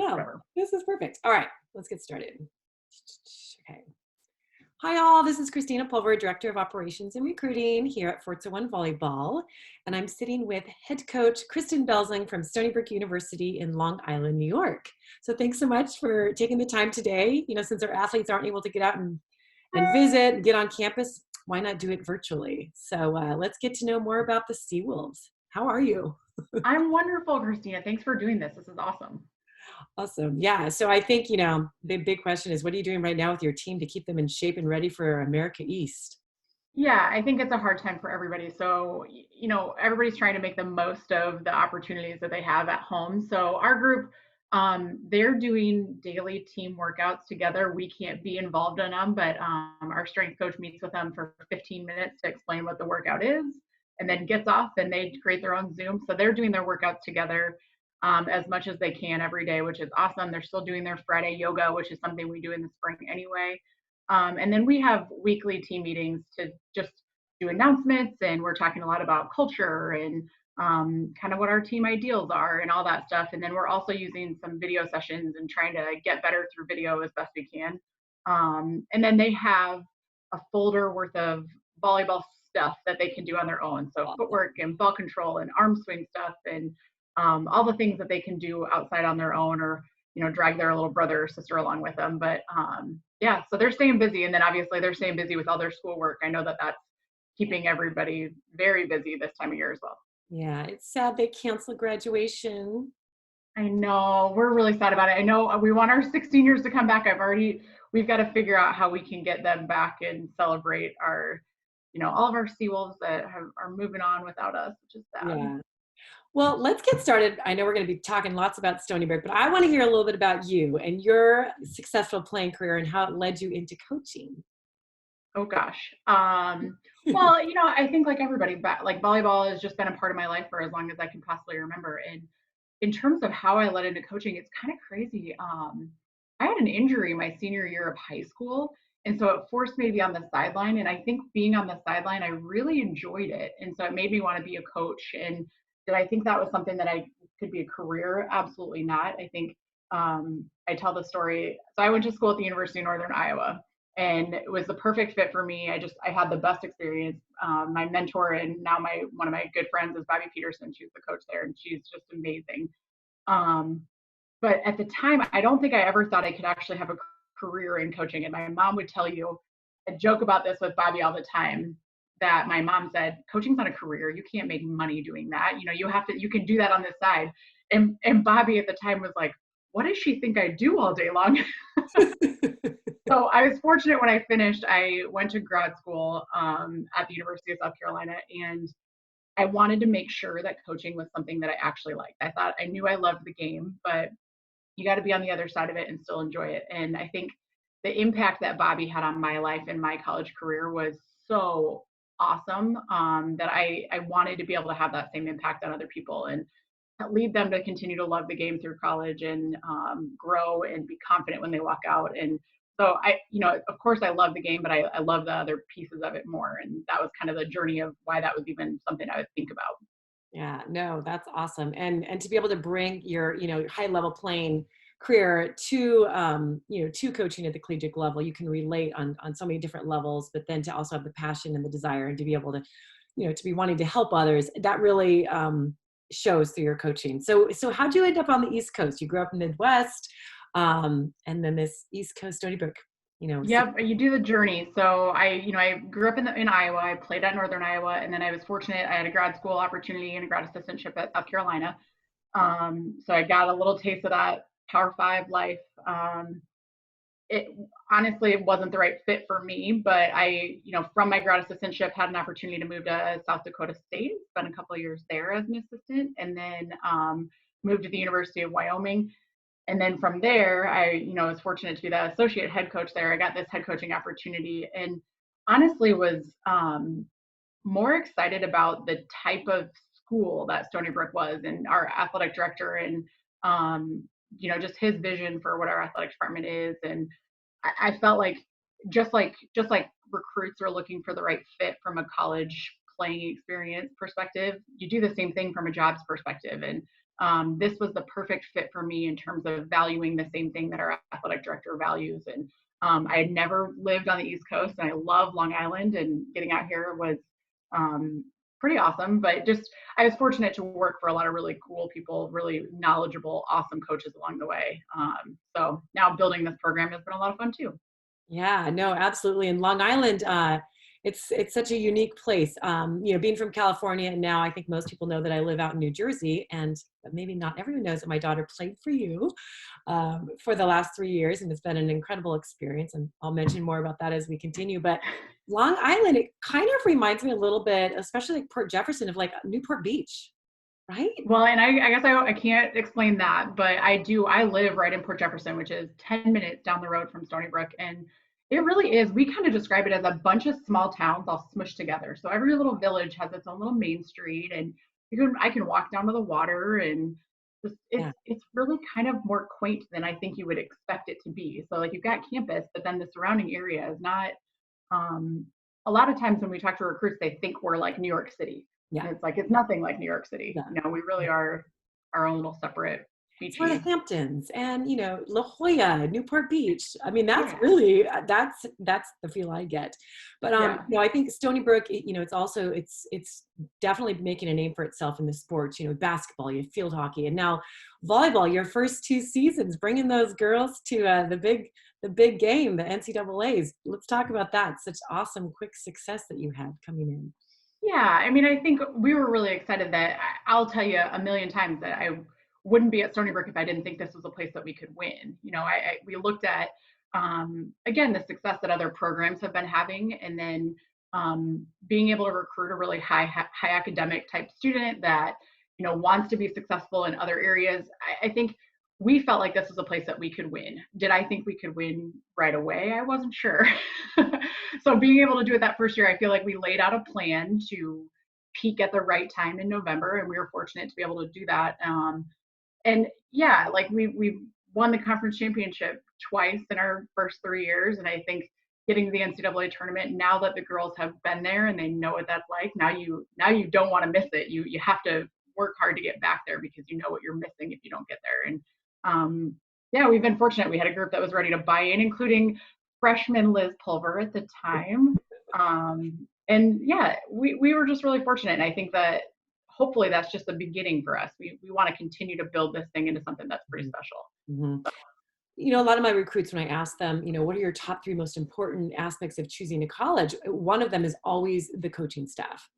No, whatever. this is perfect. All right, let's get started. Okay. Hi all, this is Christina Pulver, Director of Operations and Recruiting here at Forza One Volleyball. And I'm sitting with head coach Kristen Belzung from Stony Brook University in Long Island, New York. So thanks so much for taking the time today. You know, since our athletes aren't able to get out and visit and get on campus, why not do it virtually? So let's get to know more about the Seawolves. How are you? I'm wonderful, Christina. Thanks for doing this. This is awesome. Awesome. Yeah. So I think, you know, the big question is, what are you doing right now with your team to keep them in shape and ready for America East? Yeah, I think it's a hard time for everybody. So, everybody's trying to make the most of the opportunities that they have at home. So our group, they're doing daily team workouts together. We can't be involved in them, but our strength coach meets with them for 15 minutes to explain what the workout is and then gets off and they create their own Zoom. So they're doing their workouts together as much as they can every day, which is awesome. They're still doing their Friday yoga, which is something we do in the spring anyway. And then we have weekly team meetings to just do announcements, and we're talking a lot about culture and kind of what our team ideals are and all that stuff. And then we're also using some video sessions and trying to get better through video as best we can. And then they have a folder worth of volleyball stuff that they can do on their own. So footwork and ball control and arm swing stuff and all the things that they can do outside on their own or drag their little brother or sister along with them. But yeah, so they're staying busy. And then obviously they're staying busy with all their schoolwork. I know that that's keeping everybody very busy this time of year as well. Yeah, it's sad they canceled graduation. I know, we're really sad about it. I know we want our 16 years to come back. We've got to figure out how we can get them back and celebrate our, all of our Seawolves that are moving on without us, which is sad. Yeah. Well, let's get started. I know we're going to be talking lots about Stony Brook, but I want to hear a little bit about you and your successful playing career and how it led you into coaching. Oh gosh. Well, I think like everybody, like volleyball has just been a part of my life for as long as I can possibly remember. And in terms of how I led into coaching, it's kind of crazy. I had an injury my senior year of high school, and so it forced me to be on the sideline. And I think being on the sideline, I really enjoyed it, and so it made me want to be a coach. And did I think that was something that I could be a career? Absolutely not. I think I tell the story. So I went to school at the University of Northern Iowa and it was the perfect fit for me. I had the best experience. My mentor and now one of my good friends is Bobby Peterson. She's the coach there, and she's just amazing. But at the time, I don't think I ever thought I could actually have a career in coaching. And my mom would tell you, I joke about this with Bobby all the time, that my mom said, coaching's not a career. You can't make money doing that. You can do that on the side. And Bobby at the time was like, what does she think I do all day long? So I was fortunate when I finished. I went to grad school at the University of South Carolina, and I wanted to make sure that coaching was something that I actually liked. I knew I loved the game, but you got to be on the other side of it and still enjoy it. And I think the impact that Bobby had on my life and my college career was so awesome that I wanted to be able to have that same impact on other people and lead them to continue to love the game through college and grow and be confident when they walk out. And so of course I love the game, but I love the other pieces of it more. And that was kind of the journey of why that was even something I would think about. Yeah, no, that's awesome. And to be able to bring your, high level playing career to, to coaching at the collegiate level, you can relate on so many different levels, but then to also have the passion and the desire and to be able to, to be wanting to help others, that really shows through your coaching. So how'd you end up on the East Coast? You grew up in the Midwest, and then this East Coast Stony Brook, Yep, you do the journey. So I grew up in Iowa. I played at Northern Iowa, and then I was fortunate. I had a grad school opportunity and a grad assistantship at South Carolina. So I got a little taste of that Power Five life. It honestly it wasn't the right fit for me, but from my grad assistantship had an opportunity to move to South Dakota State, spent a couple of years there as an assistant, and then moved to the University of Wyoming. And then from there, I was fortunate to be the associate head coach there. I got this head coaching opportunity, and honestly was more excited about the type of school that Stony Brook was, and our athletic director, and just his vision for what our athletic department is. And I felt like just like recruits are looking for the right fit from a college playing experience perspective, you do the same thing from a jobs perspective. And this was the perfect fit for me in terms of valuing the same thing that our athletic director values. And I had never lived on the East Coast, and I love Long Island, and getting out here was um, pretty awesome. But just, I was fortunate to work for a lot of really cool people, really knowledgeable, awesome coaches along the way. So now building this program has been a lot of fun too. Yeah, no, absolutely. And Long Island, it's such a unique place. Being from California, and now I think most people know that I live out in New Jersey, and maybe not everyone knows that my daughter played for you for the last 3 years, and it's been an incredible experience. And I'll mention more about that as we continue. But Long Island, it kind of reminds me a little bit, especially like Port Jefferson, of like Newport Beach, right? Well, and I guess I can't explain that, but I live right in Port Jefferson, which is 10 minutes down the road from Stony Brook. And it really is, we kind of describe it as a bunch of small towns all smushed together. So every little village has its own little main street, and I can walk down to the water, and just, Yeah, it's really kind of more quaint than I think you would expect it to be. So like you've got campus, but then the surrounding area is not, um, a lot of times when we talk to recruits, they think we're like New York City. yeah, And it's like, it's nothing like New York City. yeah. We really are our own little separate It's where the beachy. Hamptons and La Jolla, Newport Beach. I mean, that's Yeah. really that's the feel I get. But Yeah. I think Stony Brook, it's also it's definitely making a name for itself in the sports. Basketball, you have field hockey, and now volleyball. Your first 2 seasons, bringing those girls to the big game, the NCAA's. Let's talk about that. Such awesome, quick success that you had coming in. Yeah. I mean, I think we were really excited that I'll tell you a million times that I wouldn't be at Stony Brook if I didn't think this was a place that we could win. We looked at, again, the success that other programs have been having, and then being able to recruit a really high academic type student that, wants to be successful in other areas. I think we felt like this was a place that we could win. Did I think we could win right away? I wasn't sure. So being able to do it that first year, I feel like we laid out a plan to peak at the right time in November, and we were fortunate to be able to do that. And yeah, like we won the conference championship twice in our first 3 years, and I think getting to the NCAA tournament, now that the girls have been there and they know what that's like, now you don't want to miss it. You have to work hard to get back there because you know what you're missing if you don't get there. And yeah, we've been fortunate. We had a group that was ready to buy in, including freshman Liz Pulver at the time. And yeah, we were just really fortunate. And I think that hopefully that's just the beginning for us. We want to continue to build this thing into something that's pretty special. Mhm. A lot of my recruits, when I ask them, what are your top 3 most important aspects of choosing a college? One of them is always the coaching staff.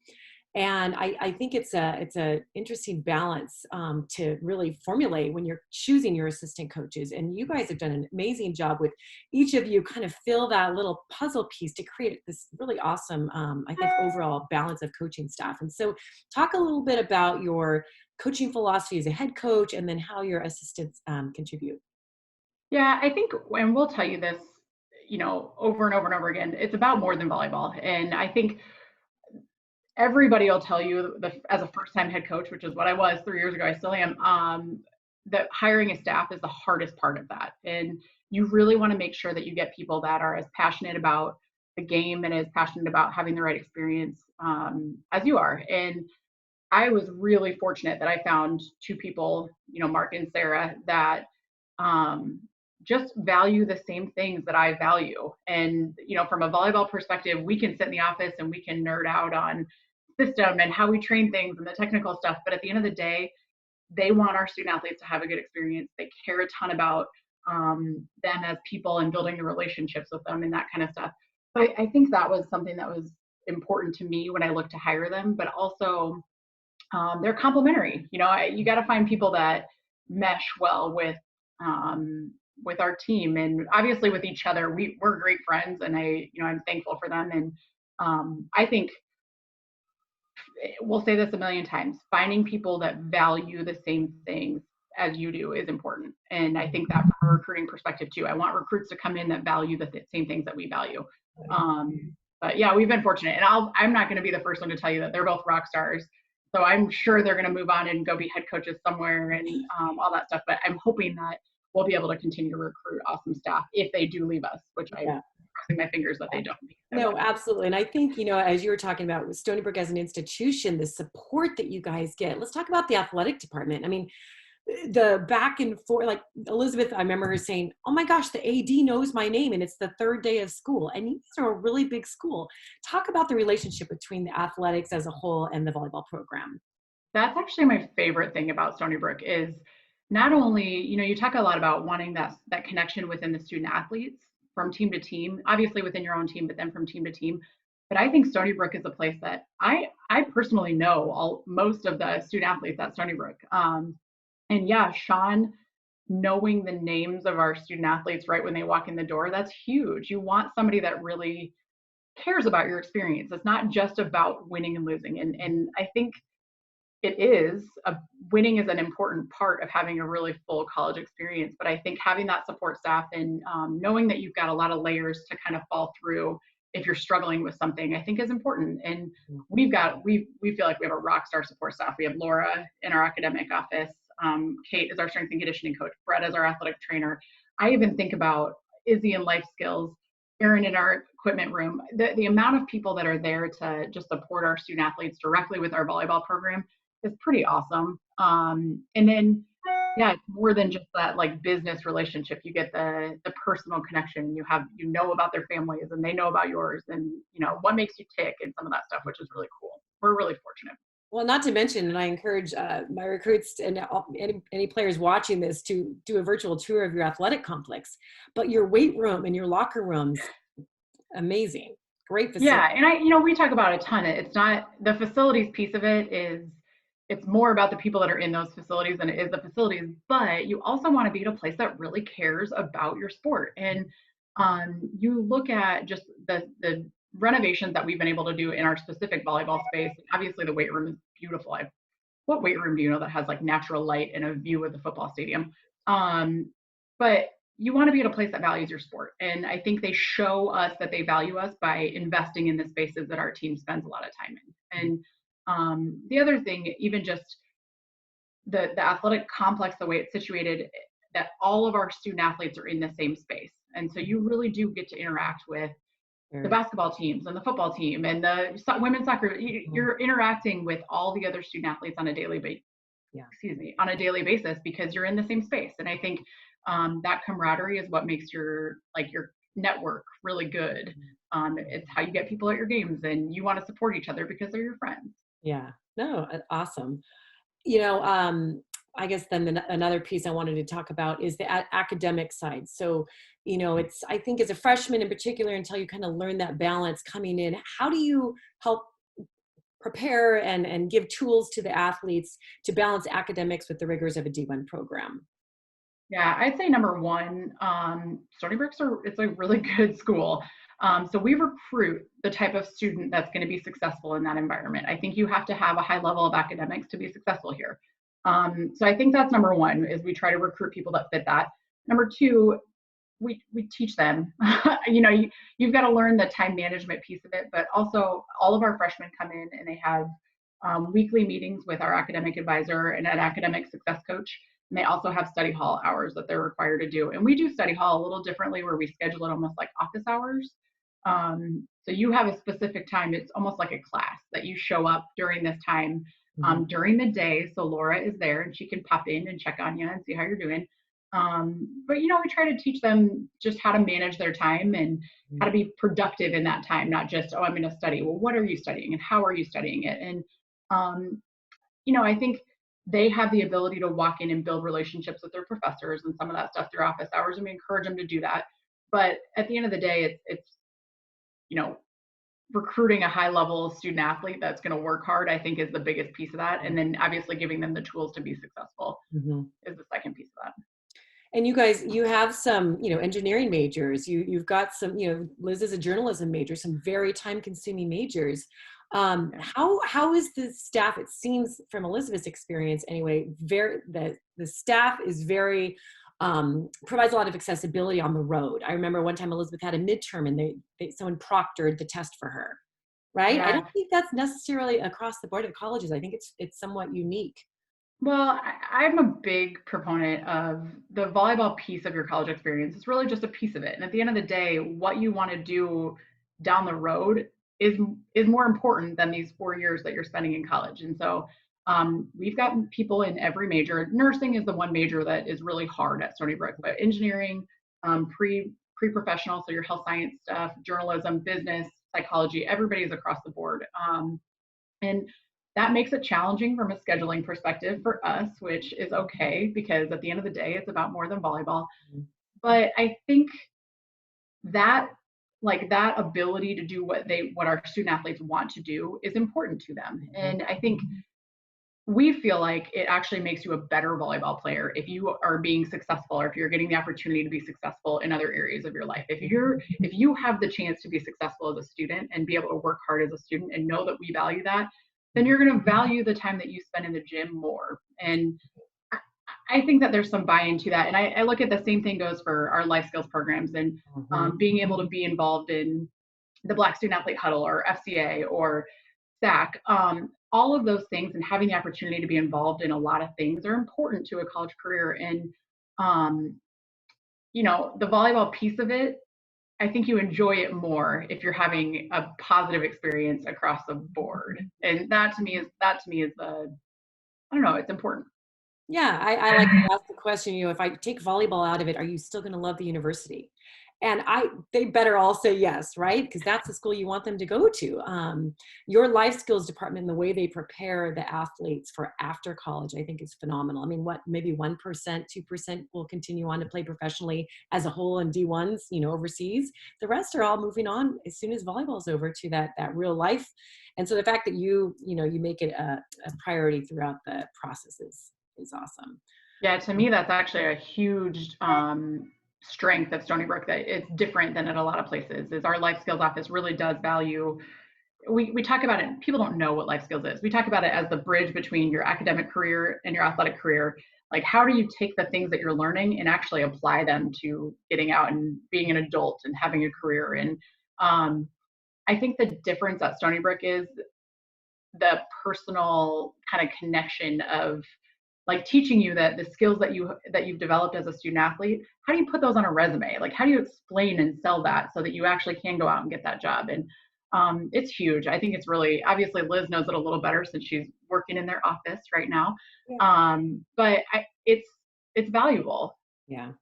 And I think it's a interesting balance to really formulate when you're choosing your assistant coaches. And you guys have done an amazing job with each of you kind of fill that little puzzle piece to create this really awesome, I think, overall balance of coaching staff. And so talk a little bit about your coaching philosophy as a head coach, and then how your assistants contribute. Yeah, I think, and we'll tell you this, over and over and over again, it's about more than volleyball. And I think everybody will tell you as a first time head coach, which is what I was 3 years ago, I still am, that hiring a staff is the hardest part of that. And you really want to make sure that you get people that are as passionate about the game and as passionate about having the right experience as you are. And I was really fortunate that I found 2 people, Mark and Sarah, that um, just value the same things that I value. And, from a volleyball perspective, we can sit in the office and we can nerd out on system and how we train things and the technical stuff. But at the end of the day, they want our student athletes to have a good experience. They care a ton about them as people and building the relationships with them and that kind of stuff. So I think that was something that was important to me when I looked to hire them, but also they're complementary. You got to find people that mesh well with our team, and obviously with each other. We're great friends, and I'm thankful for them. And I think we'll say this a million times: finding people that value the same things as you do is important. And I think that from a recruiting perspective too, I want recruits to come in that value the same things that we value. But yeah, we've been fortunate, and I'm not going to be the first one to tell you that they're both rock stars. So I'm sure they're going to move on and go be head coaches somewhere and all that stuff. But I'm hoping that we'll be able to continue to recruit awesome staff if they do leave us, which I Yeah. crossing my fingers that they don't. No, absolutely. And I think, as you were talking about with Stony Brook as an institution, the support that you guys get, let's talk about the athletic department. I mean, the back and forth, like Elizabeth, I remember her saying, oh my gosh, the AD knows my name and it's the third day of school. And you guys are a really big school. Talk about the relationship between the athletics as a whole and the volleyball program. That's actually my favorite thing about Stony Brook is not only, you talk a lot about wanting that connection within the student athletes from team to team, obviously within your own team, but then from team to team. But I think Stony Brook is a place that I personally know most of the student athletes at Stony Brook. And yeah, Sean, knowing the names of our student athletes right when they walk in the door, that's huge. You want somebody that really cares about your experience. It's not just about winning and losing. And I think winning is an important part of having a really full college experience. But I think having that support staff and knowing that you've got a lot of layers to kind of fall through if you're struggling with something, I think is important. And we feel like we have a rock star support staff. We have Laura in our academic office. Kate is our strength and conditioning coach. Brett is our athletic trainer. I even think about Izzy in life skills, Erin in our equipment room. The amount of people that are there to just support our student athletes directly with our volleyball program is pretty awesome. And then, yeah, it's more than just that like business relationship. You get the personal connection. You know about their families and they know about yours, and what makes you tick and some of that stuff, which is really cool. We're really fortunate. Well, not to mention, and I encourage my recruits and any players watching this to do a virtual tour of your athletic complex, but your weight room and your locker rooms, amazing. Great facility. Yeah, and we talk about a ton. It's not the facilities piece of it it's more about the people that are in those facilities than it is the facilities, but you also want to be at a place that really cares about your sport. And you look at just the renovations that we've been able to do in our specific volleyball space. Obviously the weight room is beautiful. What weight room do you know that has like natural light and a view of the football stadium? But you want to be at a place that values your sport. And I think they show us that they value us by investing in the spaces that our team spends a lot of time in. And the other thing, even just the athletic complex, the way it's situated, that all of our student athletes are in the same space. And so you really do get to interact with the basketball teams and the football team and the women's soccer. You're interacting with all the other student athletes on a daily basis. Yeah. On a daily basis, because you're in the same space. And I think that camaraderie is what makes your network really good. It's how you get people at your games, and you want to support each other because they're your friends. Yeah, no, awesome. I guess then another piece I wanted to talk about is the academic side. So, I think as a freshman in particular, until you kind of learn that balance coming in, how do you help prepare and give tools to the athletes to balance academics with the rigors of a D1 program? Yeah, I'd say number one, Stony Brook's it's a really good school. So we recruit the type of student that's going to be successful in that environment. I think you have to have a high level of academics to be successful here. So I think that's number one, is we try to recruit people that fit that. Number two, we teach them. You've got to learn the time management piece of it, but also all of our freshmen come in and they have weekly meetings with our academic advisor and an academic success coach. And they also have study hall hours that they're required to do. And we do study hall a little differently, where we schedule it almost like office hours. So you have a specific time. It's almost like a class that you show up during this time during the day. So Laura is there and she can pop in and check on you and see how you're doing. But we try to teach them just how to manage their time and how to be productive in that time, not just, I'm going to study. Well, what are you studying and how are you studying it? And, I think they have the ability to walk in and build relationships with their professors and some of that stuff through office hours, and we encourage them to do that. But at the end of the day, it's recruiting a high level student athlete that's going to work hard, I think, is the biggest piece of that. And then obviously giving them the tools to be successful is the second piece of that. And you guys, you have some, engineering majors. You've got some, Liz is a journalism major, some very time-consuming majors. How is the staff? It seems from Elizabeth's experience, anyway, the staff is very provides a lot of accessibility on the road. I remember one time Elizabeth had a midterm and someone proctored the test for her, right? Yeah. I don't think that's necessarily across the board at colleges. I think it's somewhat unique. Well, I'm a big proponent of the volleyball piece of your college experience. It's really just a piece of it. And at the end of the day, what you want to do down the road is is more important than these 4 years that you're spending in college. And so we've got people in every major. Nursing is the one major that is really hard at Stony Brook, but engineering, pre-professional, so your health science stuff, journalism, business, psychology, everybody's across the board. And that makes it challenging from a scheduling perspective for us, which is okay because at the end of the day, it's about more than volleyball. But I think that that ability to do what our student athletes want to do is important to them. And I think we feel like it actually makes you a better volleyball player if you are being successful or if you're getting the opportunity to be successful in other areas of your life. If you have the chance to be successful as a student and be able to work hard as a student and know that we value that, then you're going to value the time that you spend in the gym more. And I think that there's some buy-in to that. And I look at the same thing goes for our life skills programs and being able to be involved in the Black Student Athlete Huddle or FCA or SAC. All of those things and having the opportunity to be involved in a lot of things are important to a college career. And, um, the volleyball piece of it, I think you enjoy it more if you're having a positive experience across the board. And that to me is I don't know, it's important. Yeah, I like to ask the question, if I take volleyball out of it, are you still going to love the university? And they better all say yes, right? Because that's the school you want them to go to. Your life skills department, and the way they prepare the athletes for after college, I think is phenomenal. I mean, maybe 1%, 2% will continue on to play professionally as a whole in D1s, overseas. The rest are all moving on as soon as volleyball's over to that real life. And so the fact that you make it a priority throughout the process is awesome. Yeah, to me, that's actually a huge strength of Stony Brook that it's different than at a lot of places. Is our life skills office really does value. We talk about it. People don't know what life skills is. We talk about it as the bridge between your academic career and your athletic career. Like, how do you take the things that you're learning and actually apply them to getting out and being an adult and having a career? And I think the difference at Stony Brook is the personal kind of connection of like teaching you that the skills that you've developed as a student athlete, how do you put those on a resume? Like, how do you explain and sell that so that you actually can go out and get that job? And it's huge. I think it's really, obviously Liz knows it a little better since she's working in their office right now. Yeah. But it's valuable. Yeah.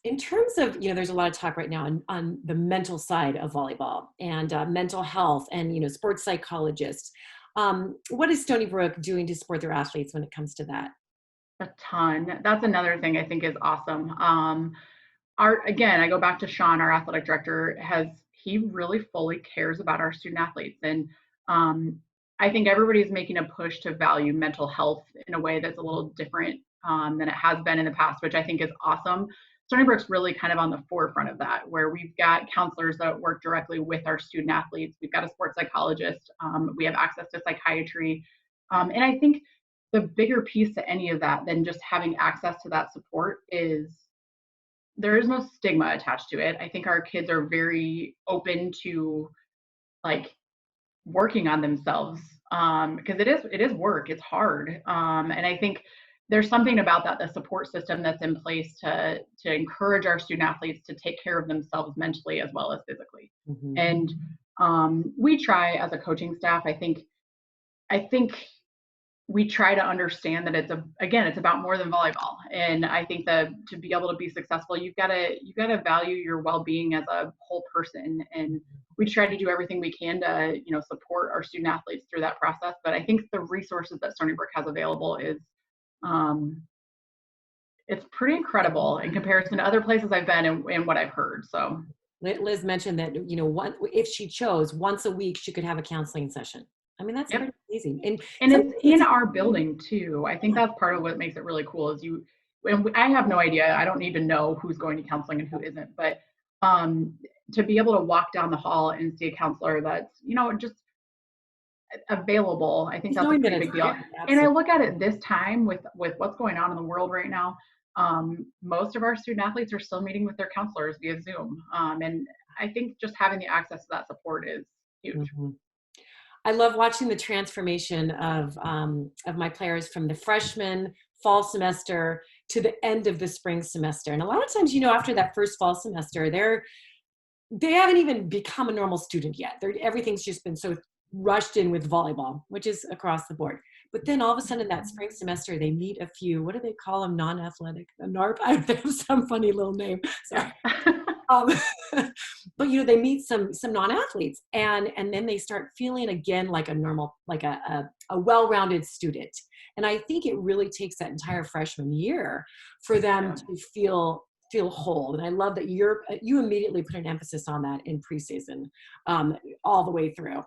In terms of, there's a lot of talk right now on the mental side of volleyball and mental health and, sports psychologists. What is Stony Brook doing to support their athletes when it comes to that? A ton. That's another thing I think is awesome. Again, I go back to Sean, our athletic director, he really fully cares about our student athletes. And I think everybody's making a push to value mental health in a way that's a little different than it has been in the past, which I think is awesome. Stony Brook's really kind of on the forefront of that, where we've got counselors that work directly with our student athletes. We've got a sports psychologist. We have access to psychiatry. And I think the bigger piece to any of that than just having access to that support is there is no stigma attached to it. I think our kids are very open to like working on themselves because it is work. It's hard, and I think there's something about that the support system that's in place to encourage our student athletes to take care of themselves mentally as well as physically. Mm-hmm. And we try as a coaching staff. I think we try to understand that it's about more than volleyball. And I think that to be able to be successful, you've got to value your well-being as a whole person. And we try to do everything we can to support our student athletes through that process. But I think the resources that Stony Brook has available is it's pretty incredible in comparison to other places I've been and what I've heard. So Liz mentioned that, if she chose once a week, she could have a counseling session. I mean, that's yep. pretty amazing. And it's in our building too. I think that's part of what makes it really cool is and I have no idea. I don't need to know who's going to counseling and who isn't, but to be able to walk down the hall and see a counselor that's, just available, I think that's a pretty big deal. And I look at it this time with what's going on in the world right now. Most of our student athletes are still meeting with their counselors via Zoom. And I think just having the access to that support is huge. Mm-hmm. I love watching the transformation of my players from the freshman fall semester to the end of the spring semester. And a lot of times, after that first fall semester, they haven't even become a normal student yet. Everything's just been so rushed in with volleyball, which is across the board. But then all of a sudden that spring semester, they meet a few, what do they call them? Non-athletic, a NARP. I have some funny little name. Sorry. Um, but they meet some non-athletes, and then they start feeling again like a normal, like a well-rounded student. And I think it really takes that entire freshman year for them to feel whole. And I love that you immediately put an emphasis on that in preseason, all the way through.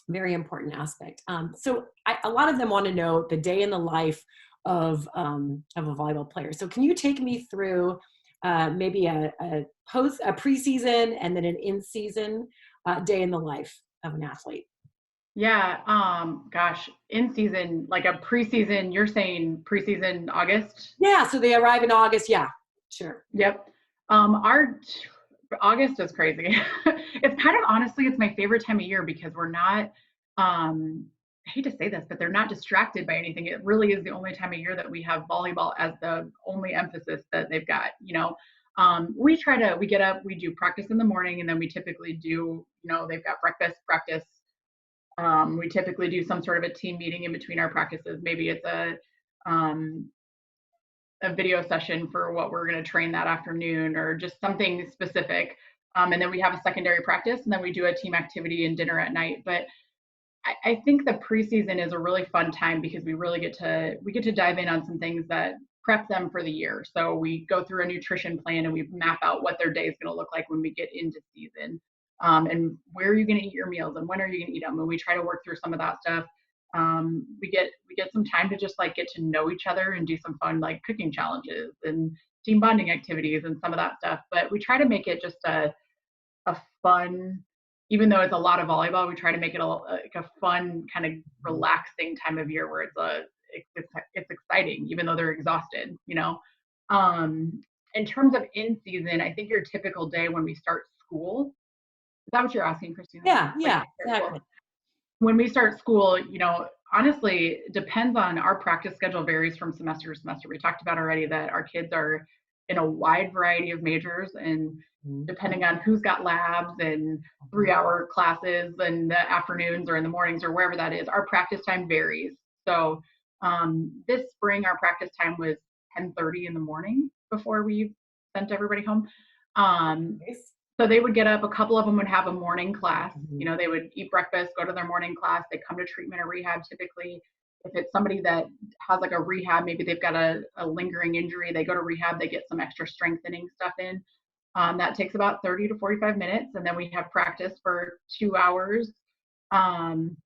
Very important aspect. So a lot of them want to know the day in the life of a volleyball player. So can you take me through maybe a preseason and then an in-season day in the life of an athlete? Yeah. Gosh, in season, like a preseason, you're saying preseason August? Yeah. So they arrive in August. Yeah, sure. Yep. Our August is crazy. It's kind of, honestly, it's my favorite time of year because we're not, I hate to say this, but they're not distracted by anything. It really is the only time of year that we have volleyball as the only emphasis that they've got. We get up, we do practice in the morning, and then we typically do, they've got breakfast, practice. We typically do some sort of a team meeting in between our practices. Maybe it's a video session for what we're going to train that afternoon, or just something specific. And then we have a secondary practice, and then we do a team activity and dinner at night. But I think the preseason is a really fun time because we really get to dive in on some things that prep them for the year. So we go through a nutrition plan and we map out what their day is going to look like when we get into season, and where are you going to eat your meals and when are you going to eat them. And we try to work through some of that stuff. We get some time to just like get to know each other and do some fun like cooking challenges and team bonding activities and some of that stuff. But we try to make it just a fun, even though it's a lot of volleyball, we try to make it like a fun kind of relaxing time of year where it's exciting, even though they're exhausted. In terms of in season, I think your typical day when we start school. Is that what you're asking, Christina? Yeah, exactly. When we start school, honestly, it depends on our practice schedule, varies from semester to semester. We talked about already that our kids are in a wide variety of majors, and depending on who's got labs and 3-hour classes in the afternoons or in the mornings or wherever that is, our practice time varies. So this spring, our practice time was 10:30 in the morning before we sent everybody home. So they would get up, a couple of them would have a morning class. They would eat breakfast, go to their morning class. They come to treatment or rehab typically. If it's somebody that has like a rehab, maybe they've got a lingering injury, they go to rehab, they get some extra strengthening stuff in. That takes about 30 to 45 minutes. And then we have practice for 2 hours. And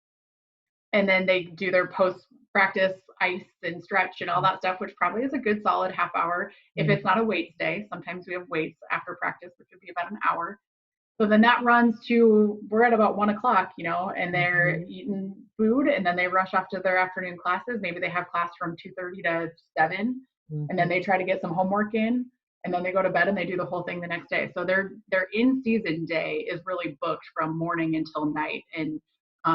then they do their post-practice ice and stretch and all that stuff, which probably is a good solid half hour. If it's not a weights day, sometimes we have weights after practice, which would be about an hour. So then that runs to, we're at about 1:00, and they're eating food, and then they rush off to their afternoon classes. Maybe they have class from 2:30 to 7, and then they try to get some homework in, and then they go to bed and they do the whole thing the next day. So their in-season day is really booked from morning until night, and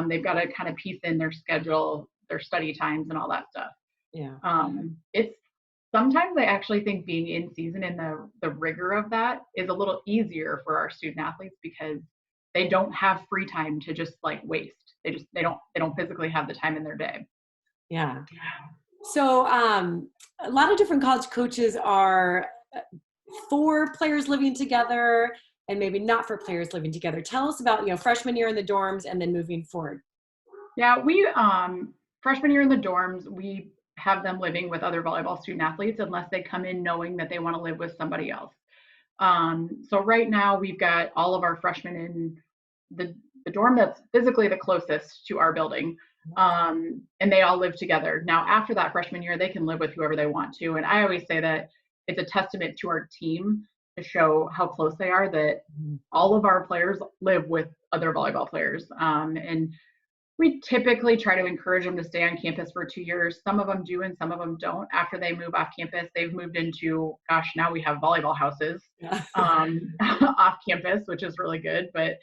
they've got to kind of piece in their schedule, their study times, and all that stuff. Yeah. It's sometimes I actually think being in season and the rigor of that is a little easier for our student athletes because they don't have free time to just like waste. They don't physically have the time in their day. Yeah. So a lot of different college coaches are for players living together and maybe not for players living together. Tell us about, freshman year in the dorms and then moving forward. Yeah, we freshman year in the dorms, we have them living with other volleyball student athletes unless they come in knowing that they want to live with somebody else. So right now we've got all of our freshmen in the dorm that's physically the closest to our building. And they all live together. Now, after that freshman year, they can live with whoever they want to. And I always say that it's a testament to our team to show how close they are, that all of our players live with other volleyball players. And we typically try to encourage them to stay on campus for 2 years. Some of them do and some of them don't. After they move off campus, they've moved into, now we have volleyball houses off campus, which is really good. But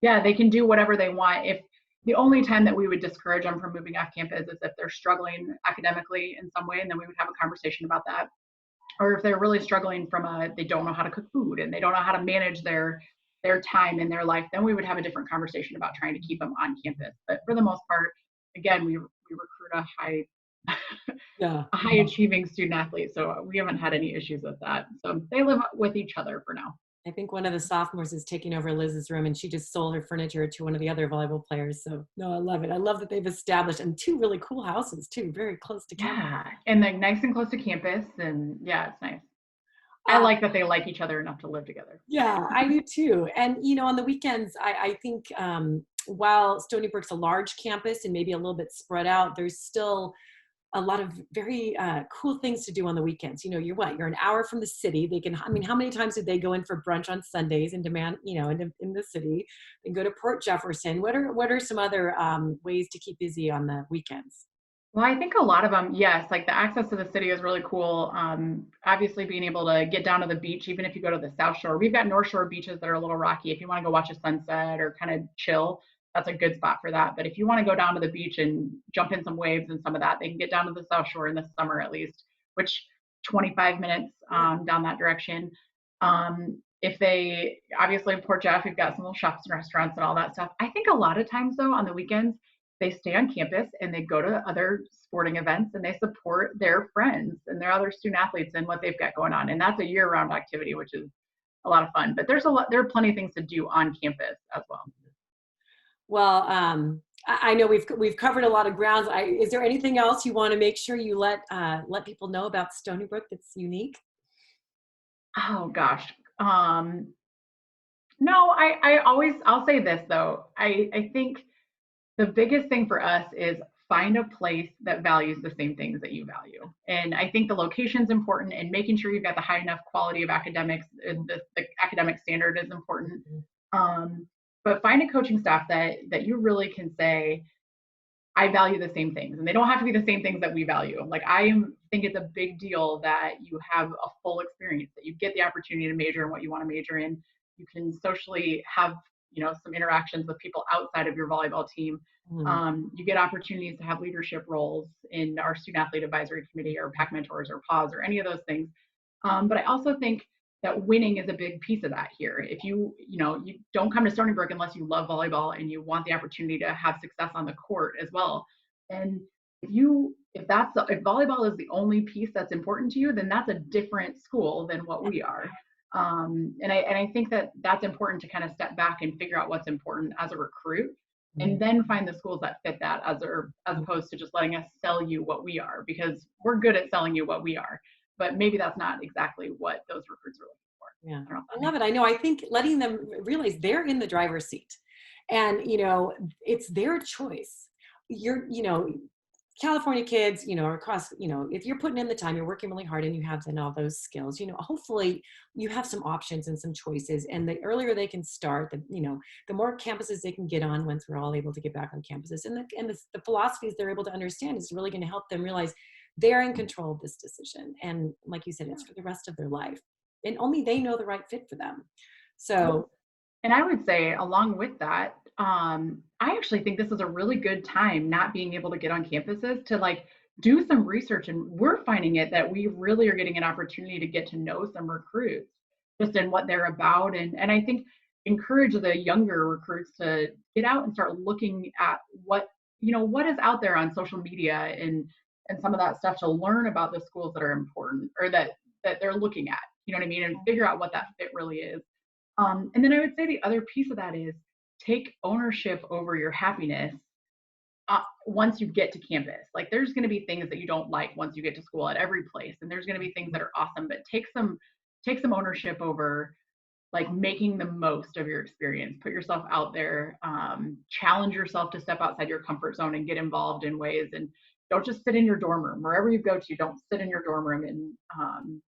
yeah, they can do whatever they want. The only time that we would discourage them from moving off campus is if they're struggling academically in some way, and then we would have a conversation about that. Or if they're really struggling from they don't know how to cook food and they don't know how to manage their time in their life, then we would have a different conversation about trying to keep them on campus. But for the most part, again, we recruit a high Yeah. a high achieving student athlete, so we haven't had any issues with that. So they live with each other for now. I think one of the sophomores is taking over Liz's room, and she just sold her furniture to one of the other volleyball players. So no, I love it. I love that they've established, and two really cool houses too, very close to campus. Yeah, and like nice and close to campus, and yeah, it's nice. I Uh, like that they like each other enough to live together. yeah, I do too. And on the weekends, I think while Stony Brook's a large campus and maybe a little bit spread out, there's still a lot of very cool things to do on the weekends. You're an hour from the city. They can, I mean, how many times did they go in for brunch on Sundays and demand, in the city, and go to Port Jefferson? What are some other ways to keep busy on the weekends? Well, I think a lot of them, yes, like the access to the city is really cool. Obviously, being able to get down to the beach, even if you go to the South Shore, we've got North Shore beaches that are a little rocky. If you want to go watch a sunset or kind of chill, that's a good spot for that. But if you want to go down to the beach and jump in some waves and some of that, they can get down to the South Shore in the summer at least, which 25 minutes down that direction. If they obviously Port Jeff, we've got some little shops and restaurants and all that stuff. I think a lot of times though on the weekends they stay on campus and they go to other sporting events and they support their friends and their other student athletes and what they've got going on. And that's a year-round activity, which is a lot of fun. But there are plenty of things to do on campus as well. Well, I know we've covered a lot of grounds. Is there anything else you want to make sure you let people know about Stony Brook that's unique? Oh gosh. No, I'll say this though. I think the biggest thing for us is find a place that values the same things that you value. And I think the location's important and making sure you've got the high enough quality of academics, the academic standard is important. Um, but find a coaching staff that you really can say, I value the same things. And they don't have to be the same things that we value. Like think it's a big deal that you have a full experience, that you get the opportunity to major in what you want to major in. You can socially have some interactions with people outside of your volleyball team. You get opportunities to have leadership roles in our student athlete advisory committee or pack mentors or pause or any of those things. But I also think that winning is a big piece of that here. If you don't come to Stony Brook unless you love volleyball and you want the opportunity to have success on the court as well. And if volleyball is the only piece that's important to you, then that's a different school than what we are. And I think that that's important to kind of step back and figure out what's important as a recruit, and then find the schools that fit that as opposed to just letting us sell you what we are, because we're good at selling you what we are, but maybe that's not exactly what those recruits are looking for. Yeah, I love it. I know. I think letting them realize they're in the driver's seat, and it's their choice. California kids, across, if you're putting in the time, you're working really hard and you have then all those skills, hopefully you have some options and some choices. And the earlier they can start, the more campuses they can get on once we're all able to get back on campuses. And the philosophies they're able to understand is really going to help them realize they're in control of this decision. And like you said, it's for the rest of their life. And only they know the right fit for them. So. And I would say along with that, I actually think this is a really good time not being able to get on campuses to like do some research. And we're finding it that we really are getting an opportunity to get to know some recruits just in what they're about. And I think encourage the younger recruits to get out and start looking at what is out there on social media and some of that stuff to learn about the schools that are important or that they're looking at, you know what I mean? And figure out what that fit really is. And then I would say the other piece of that is take ownership over your happiness once you get to campus. Like there's going to be things that you don't like once you get to school at every place, and there's going to be things that are awesome, but take some ownership over like making the most of your experience. Put yourself out there, challenge yourself to step outside your comfort zone and get involved in ways, and don't just sit in your dorm room. Wherever you go to, don't sit in your dorm room and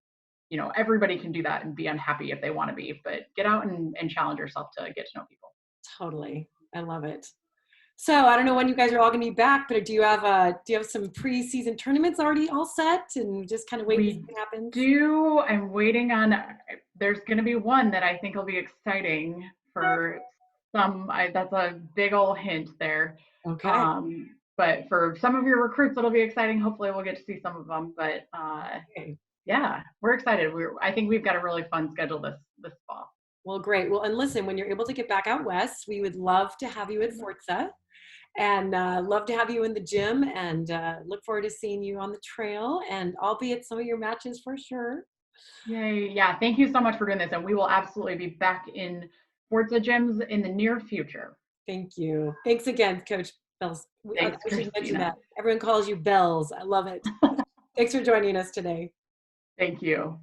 everybody can do that and be unhappy if they want to be, but get out and challenge yourself to get to know people. Totally. I love it. So I don't know when you guys are all going to be back, but do you have some pre-season tournaments already all set and just kind of wait to see what happens? I'm waiting on, there's going to be one that I think will be exciting for That's a big old hint there. Okay. But for some of your recruits, it'll be exciting. Hopefully, we'll get to see some of them. But Okay. yeah, we're excited. I think we've got a really fun schedule this fall. Well, great. Well, and listen, when you're able to get back out west, we would love to have you at Forza, and love to have you in the gym, and look forward to seeing you on the trail, and I'll be at some of your matches for sure. Yay. Yeah. Thank you so much for doing this. And we will absolutely be back in Forza gyms in the near future. Thank you. Thanks again, Coach Bells. I Thanks, should mention that. Christina. Everyone calls you Bells. I love it. Thanks for joining us today. Thank you.